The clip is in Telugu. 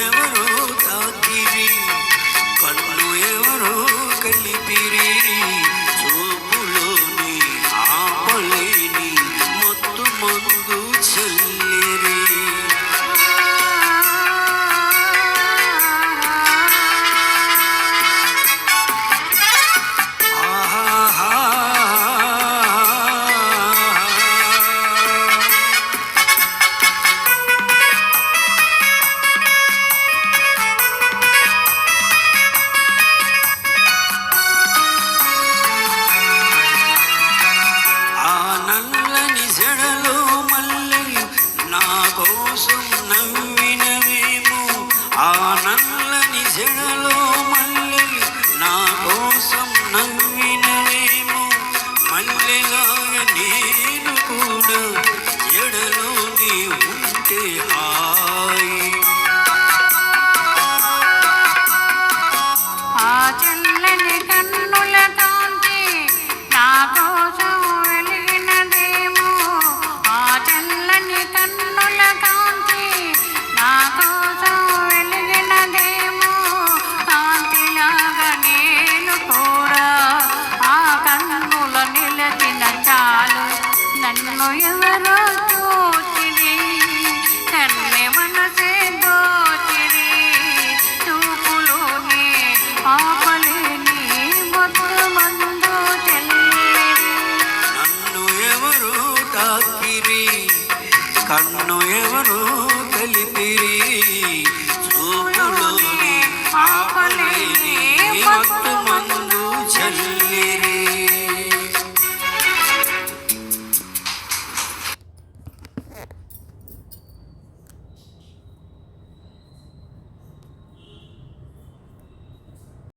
ఎవరో తాకిరి, కన్ను ఎవరో కలిపిరి, చూపులోని ఆపలేని మత్తు మందు చల్లిరి. కోసం నవ్వినవేమో ఆ నల్లని జడలో మల్లెలు, నా కోసం నవ్వినవేమో మల్లెలాగా నేను కూడా జడలోనే ఉంటే హాయి. ఆ చల్లని కన్నుల కాంతి నా కోసం వెలిగినదేమో, ఆ చల్లని కన్నుల కాంతి నా కోసం వెలిగినదేమో, కాంతిలాగా నేను కూడా ఆ కన్నుల నిలచిన చాలు. నన్ను ఎవరో చూచిరి, కన్నె మనసే దోచిరి, చూపులోనే ఆపలేని మత్తు మందు చెల్లిరి. నన్ను ఎవరో తాకిరి, కన్ను ఎవరో కలిపిరి, చూపులో